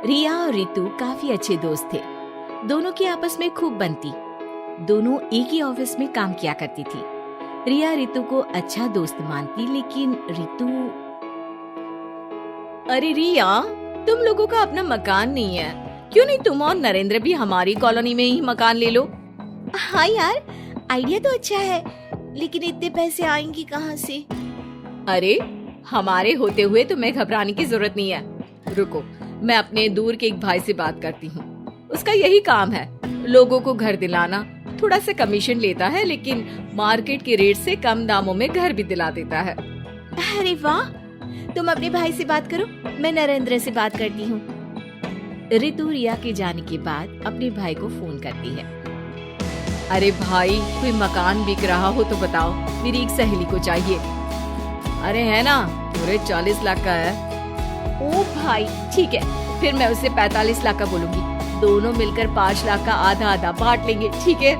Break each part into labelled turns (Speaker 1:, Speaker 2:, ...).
Speaker 1: रिया और रितु काफी अच्छे दोस्त थे। दोनों की आपस में खूब बनती। दोनों एक ही ऑफिस में काम किया करती थी। रिया रितु को अच्छा दोस्त मानती, लेकिन रितु। अरे रिया, तुम लोगों का अपना मकान नहीं है, क्यों नहीं तुम और नरेंद्र भी हमारी कॉलोनी में ही मकान ले लो?
Speaker 2: हाँ यार, आइडिया तो अच्छा है, लेकिन इतने पैसे आएंगे कहाँ से?
Speaker 1: अरे हमारे होते हुए तुम्हें घबराने की जरूरत नहीं है। रुको, मैं अपने दूर के एक भाई से बात करती हूँ। उसका यही काम है, लोगों को घर दिलाना। थोड़ा सा कमीशन लेता है, लेकिन मार्केट के रेट से कम दामों में घर भी दिला देता है।
Speaker 2: अरे वाह, तुम अपने भाई से बात करो, मैं नरेंद्र से बात करती हूँ।
Speaker 1: रितु रिया के जाने के बाद अपने भाई को फोन करती है। अरे भाई, कोई मकान बिक रहा हो तो बताओ, मेरी एक सहेली को चाहिए। अरे है ना, पूरे 40 लाख का है। ओ भाई ठीक है, फिर मैं उसे 45 लाख का बोलूंगी। दोनों मिलकर 5 लाख का आधा आधा बांट लेंगे, ठीक है?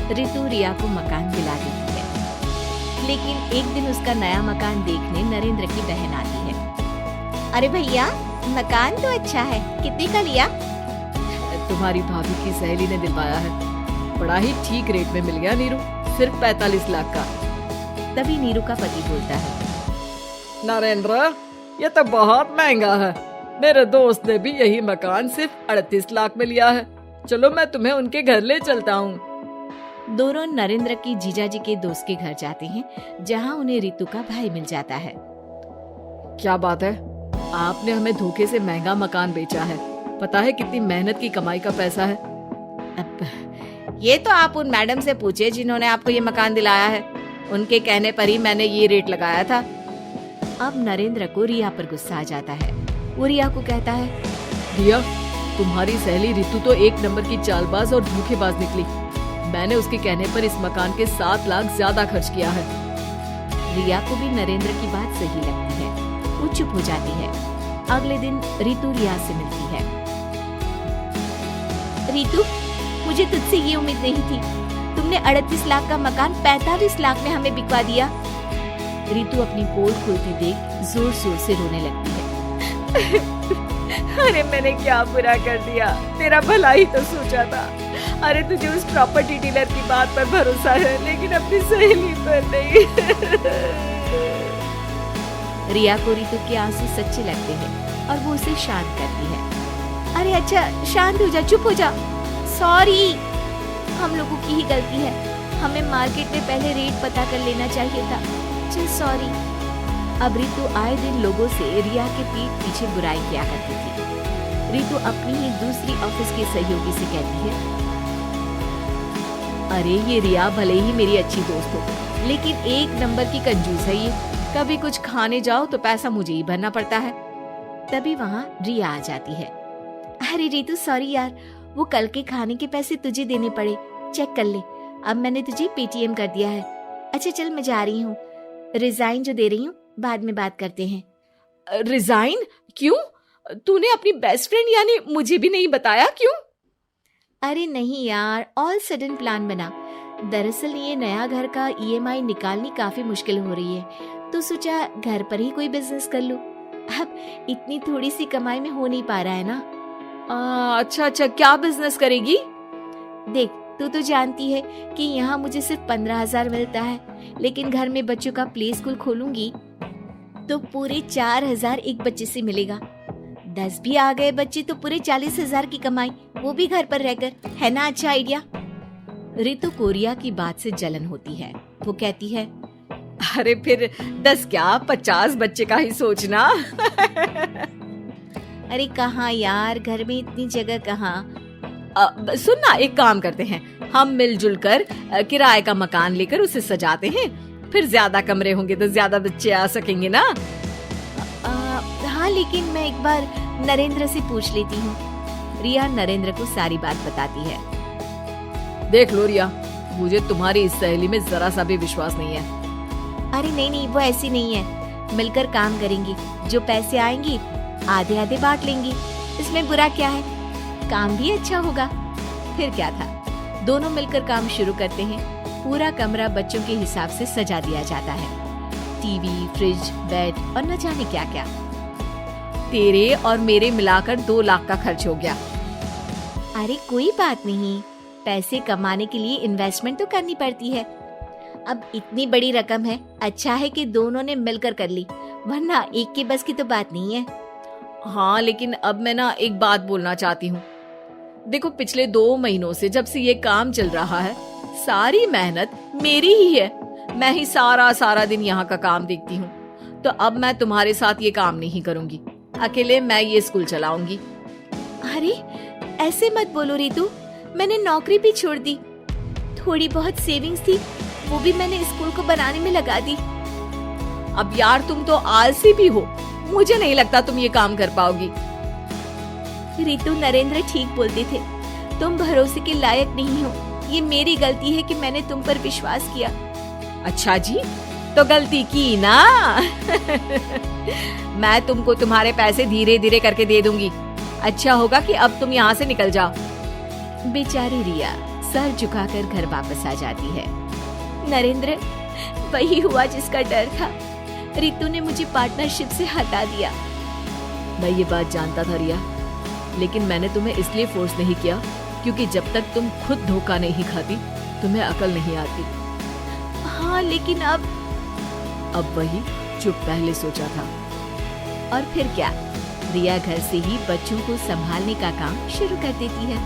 Speaker 1: रितु रिया को मकान दिला देती है, लेकिन एक दिन उसका नया मकान देखने नरेंद्र की बहन आती है।
Speaker 2: अरे भैया, मकान तो अच्छा है, कितने का लिया?
Speaker 1: तुम्हारी भाभी की सहेली ने दिलवाया है, बड़ा ही ठीक रेट में मिल गया नीरू, सिर्फ 45 लाख का। तभी नीरू का पति बोलता है,
Speaker 3: नरेंद्र, ये तो बहुत महंगा है। मेरे दोस्त ने भी यही मकान सिर्फ 38 लाख में लिया है। चलो मैं तुम्हें उनके घर ले चलता हूँ।
Speaker 1: दोनों नरेंद्र की जीजाजी के दोस्त के घर जाते हैं, जहाँ उन्हें रितु का भाई मिल जाता है। क्या बात है, आपने हमें धोखे से महंगा मकान बेचा है। पता है कितनी मेहनत की कमाई का पैसा है।
Speaker 2: अब ये तो आप उन मैडम से पूछे जिन्होंने आपको ये मकान दिलाया है, उनके कहने पर ही मैंने ये रेट लगाया था।
Speaker 1: अब नरेंद्र को रिया पर गुस्सा आ जाता है। वो रिया को कहता है,
Speaker 3: रिया, तुम्हारी सहेली रितु तो एक नंबर की चालबाज और धोखेबाज निकली। मैंने उसके कहने पर इस मकान के 7 लाख ज्यादा खर्च किया है।
Speaker 1: रिया को भी नरेंद्र की बात सही लगती है, वो चुप हो जाती है। अगले दिन रितु रिया से मिलती है।
Speaker 2: रितु, मुझे तुझसे ये उम्मीद नहीं थी। तुमने 38 लाख का मकान 45 लाख में हमें बिकवा दिया।
Speaker 1: रितु अपनी पोल खुलती देख जोर जोर से रोने लगती है।
Speaker 3: अरे मैंने क्या बुरा कर दिया, तेरा भला ही तो सोचा था। अरे तुझे उस प्रॉपर्टी डीलर की बात पर भरोसा है, लेकिन अपनी सहेली पर नहीं।
Speaker 1: रिया को रितु के आंसू सच्चे लगते हैं और वो उसे शांत करती है।
Speaker 2: अरे अच्छा, शांत हो जा, चुप हो जा। सॉरी, हम लोगों की ही गलती है। हमें मार्केट में पहले रेट पता कर लेना चाहिए था। चल सॉरी।
Speaker 1: अब रितु आए दिन लोगों से रिया के पीठ पीछे बुराई किया करती थी। रितु अपनी ही दूसरी ऑफिस की सहयोगी से कहती है, अरे ये रिया भले ही मेरी अच्छी दोस्त हो, लेकिन एक नंबर की कंजूस है ये। कभी कुछ खाने जाओ तो पैसा मुझे ही भरना पड़ता है। तभी वहाँ रिया आ जाती है।
Speaker 2: अरे रितु, सॉरी यार, वो कल के खाने के पैसे तुझे देने पड़े, चेक कर ले। अब मैंने तुझे पेटीएम कर दिया है। अच्छा चल, मैं जा रही हूँ। रिजाइन जो दे रही हूँ, बाद में बात करते हैं।
Speaker 1: रिजाइन? क्यों? तूने अपनी बेस्ट फ्रेंड यानी मुझे भी नहीं बताया, क्यों?
Speaker 2: अरे नहीं यार, ऑल सडन प्लान बना। दरअसल ये नया घर का ईएमआई निकालनी काफी मुश्किल हो रही है, तो सोचा घर पर ही कोई बिजनेस कर लूं। अब इतनी थोड़ी सी कमाई में हो नहीं पा रहा है ना।
Speaker 1: अच्छा, क्या बिजनेस करेगी?
Speaker 2: देख, तू तो जानती है कि यहाँ मुझे सिर्फ 15,000 मिलता है, लेकिन घर में बच्चों का प्ले स्कूल खोलूंगी तो पूरे 4,000 एक बच्चे से मिलेगा। 10 भी आ गए बच्चे तो पूरे 40,000 की कमाई, वो भी घर पर रहकर। है ना अच्छा आइडिया?
Speaker 1: रितु को रिया की बात से जलन होती है। वो कहती है,
Speaker 3: अरे फिर 10 क्या 50 बच्चे का ही सोचना।
Speaker 2: अरे कहाँ यार, घर में इतनी जगह कहाँ।
Speaker 1: सुन ना, एक काम करते हैं, हम मिलजुल कर किराए का मकान लेकर उसे सजाते हैं, फिर ज्यादा कमरे होंगे तो ज्यादा बच्चे आ सकेंगे ना।
Speaker 2: हाँ, लेकिन मैं एक बार नरेंद्र से पूछ लेती हूँ।
Speaker 1: रिया नरेंद्र को सारी बात बताती है।
Speaker 3: देख लो रिया, मुझे तुम्हारी इस सहेली में जरा सा भी विश्वास नहीं है।
Speaker 2: अरे नहीं, वो ऐसी नहीं है। मिलकर काम करेंगी, जो पैसे आएंगे आधे आधे बांट लेंगी। इसमें बुरा क्या है, काम भी अच्छा होगा।
Speaker 1: फिर क्या था, दोनों मिलकर काम शुरू करते हैं। पूरा कमरा बच्चों के हिसाब से सजा दिया जाता है। टीवी, फ्रिज, बेड और न जाने क्या क्या। तेरे और मेरे मिलाकर 2 लाख का खर्च हो गया।
Speaker 2: अरे कोई बात नहीं, पैसे कमाने के लिए इन्वेस्टमेंट तो करनी पड़ती है। अब इतनी बड़ी रकम है, अच्छा है कि दोनों ने मिलकर कर ली, वरना एक के बस की तो बात नहीं है।
Speaker 1: हाँ, लेकिन अब मैं ना एक बात बोलना चाहती हूँ। देखो, पिछले 2 महीनों से जब से ये काम चल रहा है, सारी मेहनत मेरी ही है। मैं ही सारा दिन यहाँ का काम देखती हूँ। तो अब मैं तुम्हारे साथ ये काम नहीं करूँगी, अकेले मैं ये स्कूल चलाऊंगी।
Speaker 2: अरे ऐसे मत बोलो रितु, मैंने नौकरी भी छोड़ दी। थोड़ी बहुत सेविंग्स थी, वो भी मैंने स्कूल को बनाने में लगा दी।
Speaker 1: अब यार, तुम तो आलसी भी हो, मुझे नहीं लगता तुम ये काम कर पाओगी।
Speaker 2: रितु, नरेंद्र ठीक बोलते थे, तुम भरोसे के लायक नहीं हो। ये मेरी गलती है कि मैंने तुम पर विश्वास किया।
Speaker 1: अच्छा जी, तो गलती की ना। मैं तुमको तुम्हारे पैसे धीरे धीरे करके दे दूंगी। अच्छा होगा कि अब तुम यहाँ से निकल जाओ।
Speaker 2: बेचारी रिया सर झुकाकर घर वापस आ जाती है। नरेंद्र, वही हुआ जिसका डर था। रितु ने मुझे पार्टनरशिप से हटा दिया।
Speaker 1: मैं ये बात जानता था रिया, लेकिन मैंने तुम्हें इसलिए फोर्स नहीं किया क्योंकि जब तक तुम खुद धोखा नहीं खाती, तुम्हें अकल नहीं आती।
Speaker 2: हाँ, लेकिन
Speaker 1: अब वही जो पहले सोचा था।
Speaker 2: और फिर क्या, रिया घर से ही बच्चों को संभालने का काम शुरू कर देती है।